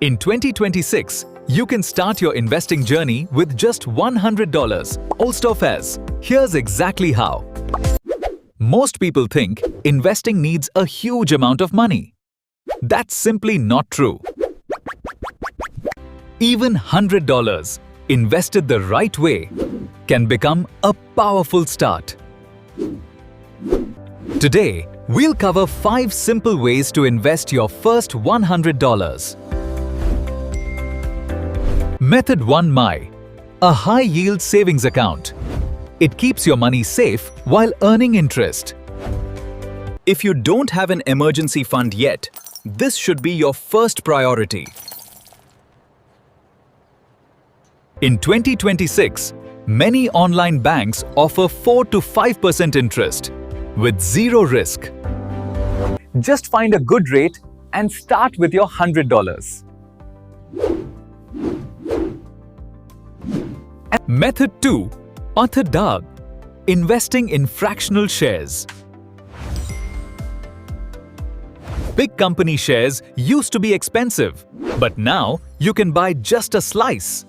In 2026, you can start your investing journey with just $100. Olstofez. Here's exactly how. Most people think investing needs a huge amount of money. That's simply not true. Even $100 invested the right way can become a powerful start. Today, we'll cover 5 simple ways to invest your first $100. Method 1 MY, a high-yield savings account. It keeps your money safe while earning interest. If you don't have an emergency fund yet, this should be your first priority. In 2026, many online banks offer 4 to 5% interest with zero risk. Just find a good rate and start with your $100. Method 2, Orthodag, investing in fractional shares. Big company shares used to be expensive, but now you can buy just a slice.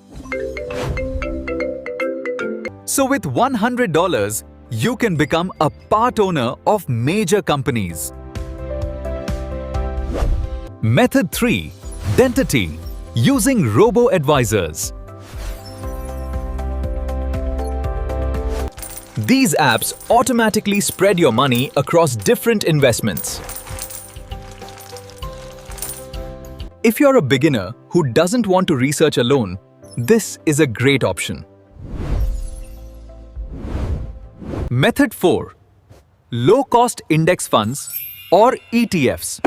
So with $100, you can become a part owner of major companies. Method 3, Dentity, using robo-advisors. These apps automatically spread your money across different investments. If you're a beginner who doesn't want to research alone, this is a great option. Method 4, low-cost index funds or ETFs.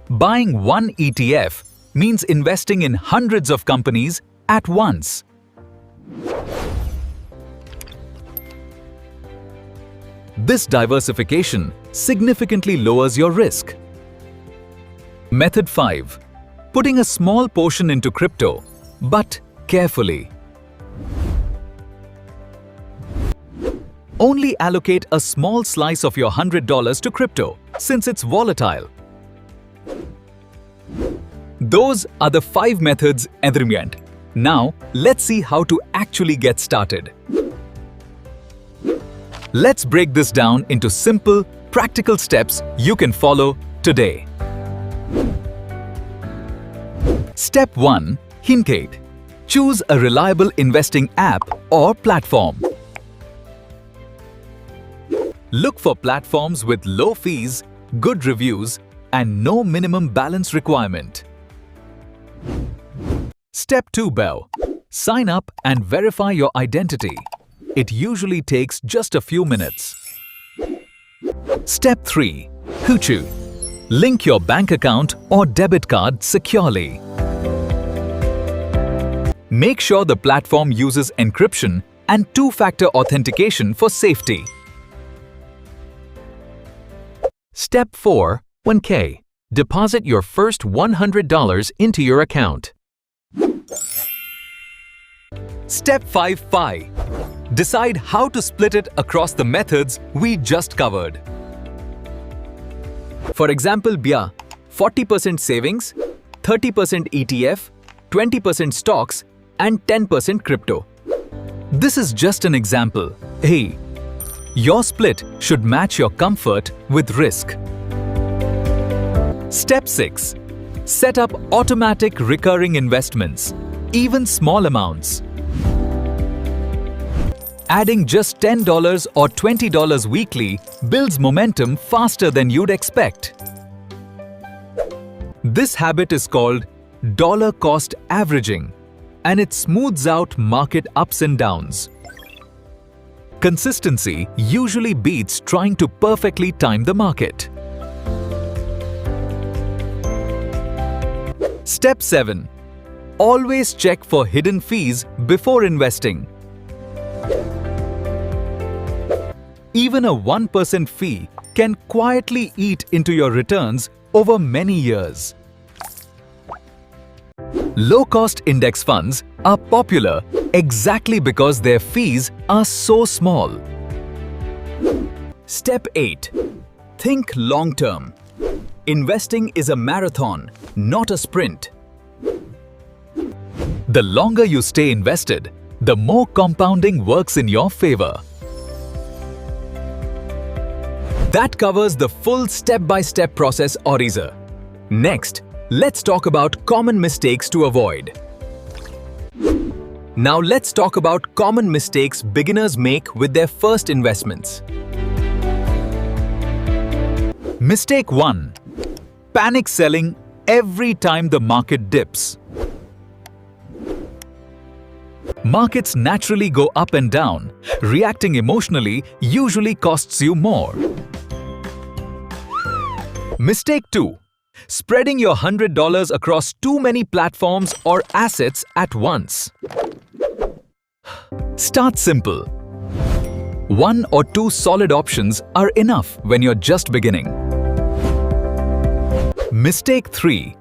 Buying one ETF means investing in hundreds of companies at once. This diversification significantly lowers your risk. Method 5, putting a small portion into crypto, but carefully. Only allocate a small slice of your $100 to crypto, since it's volatile. Those are the 5 methods, Edrimient. Now, let's see how to actually get started. Let's break this down into simple, practical steps you can follow today. Step 1. Hinkate. Choose a reliable investing app or platform. Look for platforms with low fees, good reviews, and no minimum balance requirement. Step 2. BEO. Sign up and verify your identity. It usually takes just a few minutes. Step 3. Huchu. Link your bank account or debit card securely. Make sure the platform uses encryption and two-factor authentication for safety. Step 4. 1K. Deposit your first $100 into your account. Step 5. FI. Decide how to split it across the methods we just covered. For example, BIA, 40% savings, 30% ETF, 20% stocks, and 10% crypto. This is just an example. Hey, your split should match your comfort with risk. Step 6. Set up automatic recurring investments, even small amounts. Adding just $10 or $20 weekly builds momentum faster than you'd expect. This habit is called dollar cost averaging, and it smooths out market ups and downs. Consistency usually beats trying to perfectly time the market. Step 7. Always check for hidden fees before investing. Even a 1% fee can quietly eat into your returns over many years. Low-cost index funds are popular exactly because their fees are so small. Step 8. Think long-term. Investing is a marathon, not a sprint. The longer you stay invested, the more compounding works in your favor. That covers the full step-by-step process, Oriza. Next, let's talk about common mistakes to avoid. Now let's talk about common mistakes beginners make with their first investments. Mistake 1. Panic selling every time the market dips. Markets naturally go up and down. Reacting emotionally usually costs you more. Mistake 2. Spreading your $100 across too many platforms or assets at once. Start simple. 1 or 2 solid options are enough when you're just beginning. Mistake 3.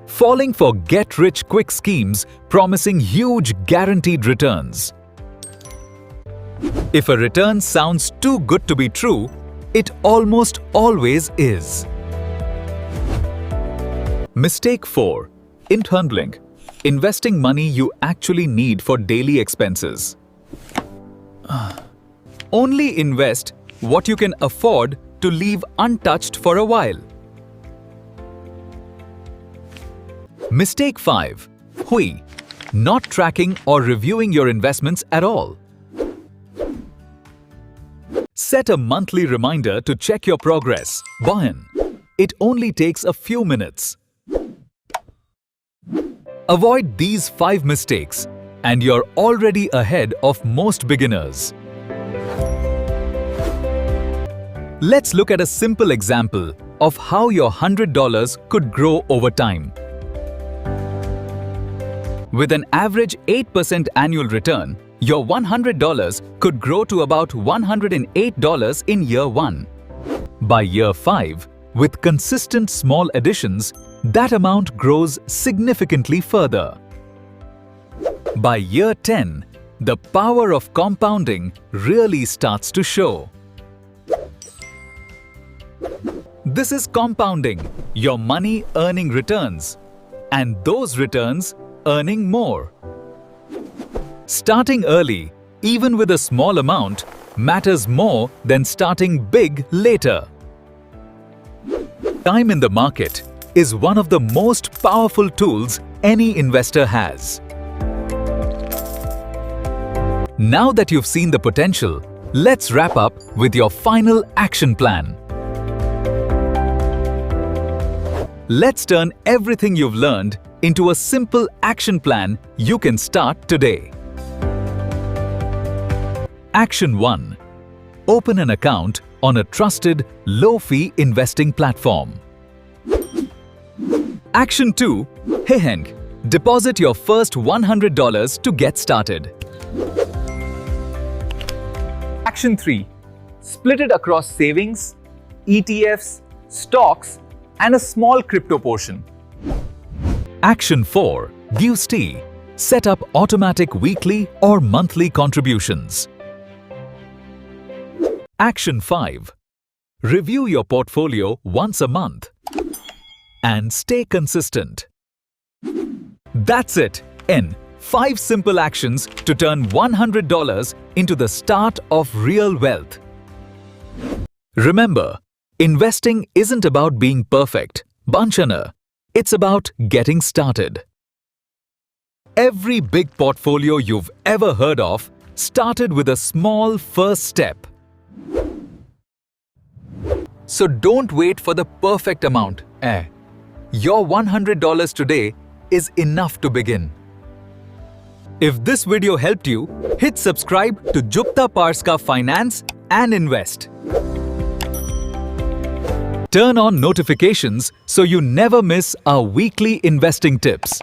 Falling for get-rich-quick schemes promising huge guaranteed returns. If a return sounds too good to be true, it almost always is. Mistake 4. Intundling. Investing money you actually need for daily expenses. Only invest what you can afford to leave untouched for a while. Mistake 5. Hui. Not tracking or reviewing your investments at all. Set a monthly reminder to check your progress. Bahan. It only takes a few minutes. Avoid these 5 mistakes, and you're already ahead of most beginners. Let's look at a simple example of how your $100 could grow over time. With an average 8% annual return, your $100 could grow to about $108 in year 1. By year 5, with consistent small additions, that amount grows significantly further. By year 10, the power of compounding really starts to show. This is compounding, your money earning returns, and those returns earning more. Starting early, even with a small amount, matters more than starting big later. Time in the market is one of the most powerful tools any investor has. Now that you've seen the potential, let's wrap up with your final action plan. Let's turn everything you've learned into a simple action plan you can start today. Action 1. Open an account on a trusted, low-fee investing platform. Action 2. Heheng. Deposit your first $100 to get started. Action 3. Split it across savings, ETFs, stocks, and a small crypto portion. Action 4. Gusti. Set up automatic weekly or monthly contributions. Action 5. Review your portfolio once a month. And stay consistent. That's it. 5 simple actions to turn $100 into the start of real wealth. Remember, investing isn't about being perfect, Banchana. It's about getting started. Every big portfolio you've ever heard of started with a small first step. So don't wait for the perfect amount. Your $100 today is enough to begin. If this video helped you, hit subscribe to Gupta Parska Finance and Invest. Turn on notifications so you never miss our weekly investing tips.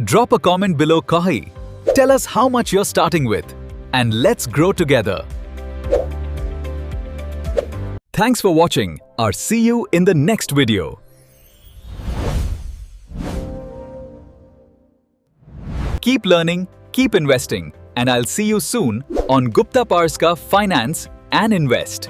Drop a comment below Kahi. Tell us how much you're starting with, and let's grow together. Thanks for watching. I'll see you in the next video. Keep learning, keep investing, and I'll see you soon on Gupta Parska Finance and Invest.